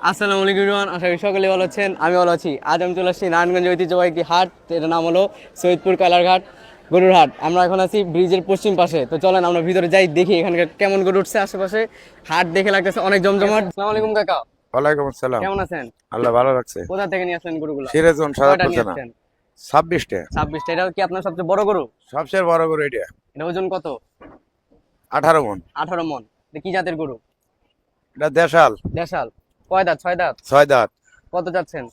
আসসালামু আলাইকুম এভরিওয়ান, আশা করি সকলে ভালো আছেন। আমি ভালো আছি। আজ আমি চলে আসছি নারায়ণগঞ্জ ঐতিহ্যবাহী একটি হাট, এটার নাম হলো সৈয়দপুর কয়লার ঘাট গরুর হাট। আমরা এখন আছি ব্রিজের পশ্চিম পাশে। তো চলেন আমরা ভিতরে যাই, দেখি এখানকার কেমন গরু উঠছে। আশেপাশে হাট দেখে লাগতেছে অনেক জমজমাট। আসসালামু আলাইকুম কাকা, ওয়ালাইকুম আসসালাম। কেমন আছেন? আল্লাহ ভালো রাখছে। কোথা থেকে নিয়ে আসলেন গরুগুলো? সিরাজগঞ্জ কয়টা সাজাদপুর নিয়ে থানা। আসছেন? 26টা। 26টা। এটা কি আপনার সবচেয়ে বড় গরু? সবচেয়ে বড় গরু এটা। এটা ওজন কত? 18 মণ। 18 মন। এটা কি জাতের গরু? এটা দেশাল। দেশাল। কয় দাঁত? 6 দাঁত। 6 দাঁত। কত যাচ্ছেন?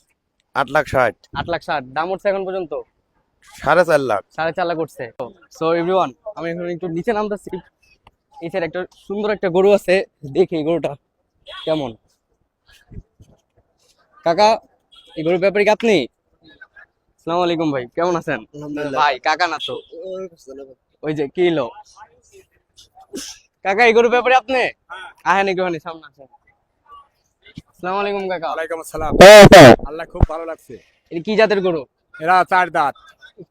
8,60,000। 8,60,000। দাম উঠছে এখন পর্যন্ত? 4.5 লাখ। 4.5 লাখ উঠছে। সো এভরিওয়ান, আমি এখন একটু নিচে নামতেছি। এই সাইড একটা সুন্দর একটা গরু আছে, দেখি গরুটা কেমন। কাকা, এই গরুর ব্যাপারে কি আপনি? আসসালামু আলাইকুম ভাই, কেমন আছেন? ভাই কাকা না তো, ওই যে কি হলো কাকা, এই গরুর ব্যাপারে আপনি আহেন একটুখানি সামনে আসেন। আসসালামু আলাইকুম কাকা। ওয়ালাইকুম আসসালাম। আল্লাহ খুব ভালো লাগছে। এটা কি জাতের গরু? এরা 4 দাঁত।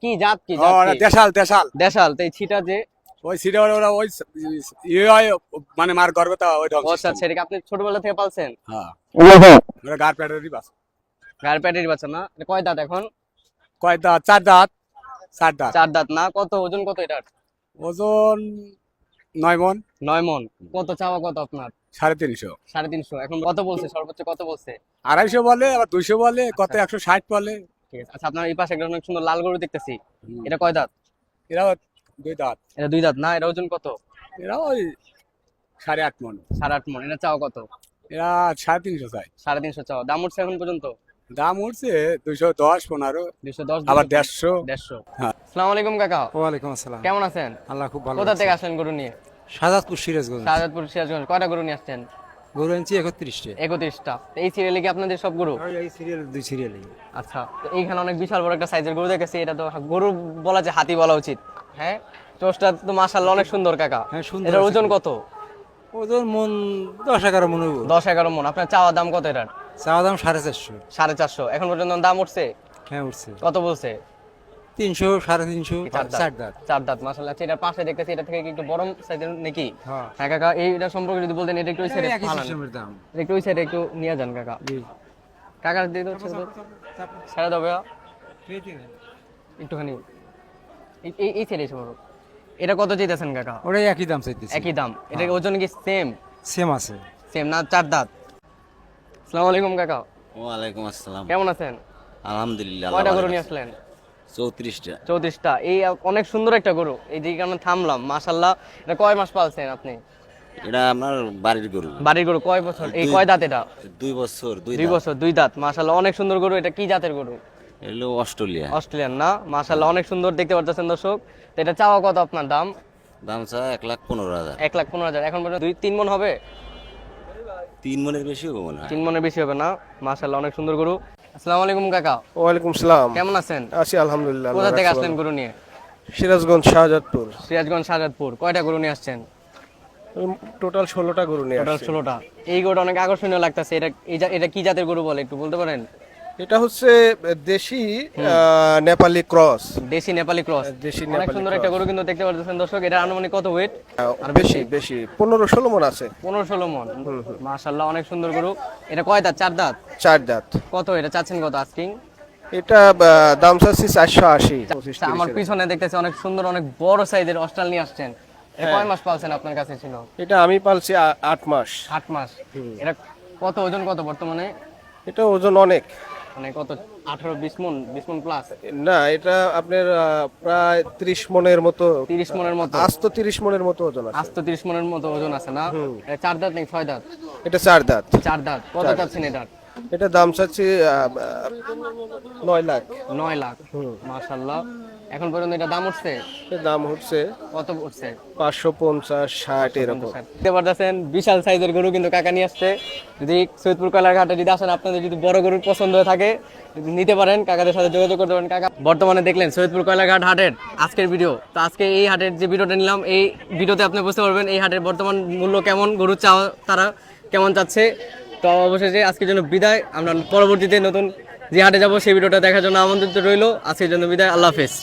কি জাত? কি ও জাত? এরা কি? দেশাল দেশাল। দেশাল। তো এই ছিটা যে ওই সিটা ওরা ওই হয়, মানে মার গর্ভতা ওই ঢং। আচ্ছা, সেটাকে আপনি ছোটবেলা থেকে পালছেন? হ্যাঁ। ওরা গার প্যাডেরই বাস। গায়ের প্যাটের বাচ্চা না? এটা কয় দাঁত এখন? কয় দাঁত? 4 দাঁত। 4 দাঁত। 4 দাঁত না? কত ওজন? কত এটার? ওজন 9 মণ। 9 মন। কত চাওয়া? কত আপনার? 350। 350। এখন কত বলছে? সর্বোচ্চ কত বলছে? 250 বলে, আবার 200 বলে, কত 160 বলে। ঠিক আছে। আচ্ছা, আপনার এই পাশে একটা অনেক সুন্দর লাল গরু দেখতেছি, এটা কয় দাঁত? এরা 2 দাঁত। এটা 2 দাঁত না? এটা ওজন কত? এরা ওই 8.5 মণ। 8.5 মন। এটা চাওয়া কত? এরা 350 চাই। 350 চাওয়া। দাম উঠছে এখন পর্যন্ত? দাম উঠছে 210, 15, 210, আবার 150। 150। হ্যাঁ। আসসালামু আলাইকুম কাকা, ওয়ালাইকুম আসসালাম। কেমন আছেন? আল্লাহ খুব ভালো কোথা থেকে রাখছে। আসলেন গরু নিয়ে? শাহজাদপুর সিরাজগঞ্জ। শাহজাদপুর সিরাজগঞ্জ। কয়টা গরু নিয়ে আসছেন? গরু আনছি 31টা। 31টা। এই সিরিয়ালে কি আপনাদের সব গরু? এই সিরিয়াল 2 সিরিয়ালে। আচ্ছা, তো এইখানে অনেক বিশাল বড় একটা সাইজের গরু দেখেছি। এটা তো গরু বলা যায়, হাতি বলা উচিত। হ্যাঁ, চোষটা তো মাশাআল্লাহ অনেক সুন্দর কাকা। হ্যাঁ, সুন্দর এটার আছে। ওজন কত? ওজন মন 10-11 মন হইব। 10-11 মন। আপনার চাওয়া দাম কত এটার? চাওয়া দাম 450। 450। এখন পর্যন্ত দাম উঠছে? হ্যাঁ উঠছে। কত বলছে? 300, 350, 4 দাঁত। 4 দাঁত। মাশাআল্লাহ। আচ্ছা, এটার পাশে দেখতেছি, এটা থেকে কি একটু বড় সাইজের নাকি? হ্যাঁ। হ্যাঁ কাকা, এইটা সম্পর্কে যদি বলতেন। এটা একটু ওই সাইডে একই ফালান, সিস্টেমের দাম। একটু ওই সাইডে একটু নিয়ে যান কাকা। জি। কাকার দিয়ে হচ্ছে তো ছেড়ে দেবে একটুখানি। এই সাইডে এসে বড়। এটা কত চাইতেছেন কাকা? ওটাই একই দাম চাইতেছি। একই দাম। এটা ওজন কি সেম? সেম আছে। সেম না? 4 দাঁত। আসসালামু আলাইকুম কাকা, ওয়ালাইকুম আসসালাম। কেমন আছেন? আলহামদুলিল্লাহ। কয়টা গরু নিয়ে আসলেন? 34টা। 34টা। এই অনেক সুন্দর একটা গরু, এই যে কারণে থামলাম। মাশাআল্লাহ। এটা কয় মাস পালছেন আপনি? এটা আমার বাড়ির গরু। বাড়ির গরু। কয় বছর? এই কয় দাঁত এটা? 2 বছর 2 2 বছর 2 দাঁত। মাশাআল্লাহ অনেক সুন্দর গরু। এটা কি জাতের গরু? এলো অস্ট্রেলিয়া। অস্ট্রেলিয়ান না? মাশাআল্লাহ অনেক সুন্দর, দেখতে পাচ্ছেন দর্শক। তো এটা চাওয়া কত আপনার দাম? দাম চা 1,15,000। 1,15,000। এখন পর্যন্ত 2-3 মন হবে? 3 মনের বেশি হবে মনে হয়। 3 মনের বেশি হবে না? মাশাআল্লাহ অনেক সুন্দর গরু। আসসালামু আলাইকুম কাকা, ওয়ালাইকুম সালাম। কেমন আছেন? আছি আলহামদুলিল্লাহ। কোথা থেকে আসলেন গরু নিয়ে? সিরাজগঞ্জ শাহজাদপুর। সিরাজগঞ্জ শাহজাদপুর। কয়টা গরু নিয়ে আসছেন? টোটাল 16টা গরু নিয়ে টোটাল আসছি। 16টা। এই গরুটা অনেক আকর্ষণীয় লাগতেছে। এটা কি জাতের গরু বলে একটু বলতে পারেন? এটা হচ্ছে দেশি নেপালি ক্রস। দেশি নেপালি ক্রস। দেশি অনেক নেপালি সুন্দর ক্রস। একটা গরু কিন্তু দেখতে পাচ্ছেন দর্শক। এটা আনুমানিক কত ওয়েট? আর বেশি বেশি 15-16 মন আছে। 15-16 মন। মাশাআল্লাহ অনেক সুন্দর গরু। এটা কয় দাঁত? 4 দাঁত। 4 দাঁত। কত এটা চাচ্ছেন? কত আস্কিং? এটা দাম চাচ্ছি 480। আচ্ছা, আমার পিছনে দেখতেছি অনেক সুন্দর, অনেক বড় সাইজের অস্ট্রাল নিয়ে আসছেন। এটা কয় মাস পালছেন আপনার কাছে ছিল? এটা আমি পালছি 8 মাস। 8 মাস। এটা কত ওজন? কত বর্তমানে? এটা ওজন অনেক। মানে কত? 18-20 মন? 20 মন প্লাস? না, এটা আপনার প্রায় 30 মনের মতো। 30 মনের মতো? আস্ত 30 মনের মতো ওজন আছে। আজ তো 30 মনের মতো ওজন আছে না? এটা 4 দাঁত নাকি 6 দাঁত? এটা 4 দাঁত। 4 দাঁত। কত চাচ্ছেন এটার? এটা দাম চাচ্ছি 9 লাখ। 9 লাখ। মাশাআল্লাহ। এখন পর্যন্ত এটা দাম উঠছে? এর দাম হচ্ছে কত উঠছে? 550, 60 এরকম। দেখতে পারতেছেন বিশাল সাইজের গরু কিন্তু কাকা নিয়ে আসছে। যদি সৈয়দপুর কয়লার ঘাটে যদি আসেন, আপনাদের যদি বড় গরুর পছন্দ হয়ে থাকে নিতে পারেন, কাকাদের সাথে যোগাযোগ করতে পারেন। কাকা, বর্তমানে দেখলেন সৈয়দপুর কয়লার ঘাট হাটের আজকের ভিডিও। তো আজকে এই হাটের যে ভিডিওটা নিলাম, এই ভিডিওতে আপনি বুঝতে পারবেন এই হাটের বর্তমান মূল্য কেমন, গরু চাওয়া তারা কেমন চাচ্ছে। তো অবশেষে আজকের জন্য বিদায়। আমরা পরবর্তীতে নতুন যে হাটে যাবো সেই ভিডিওটা দেখার জন্য আমন্ত্রিত রইল। আজকের জন্য বিদায়। আল্লাহ হাফেজ।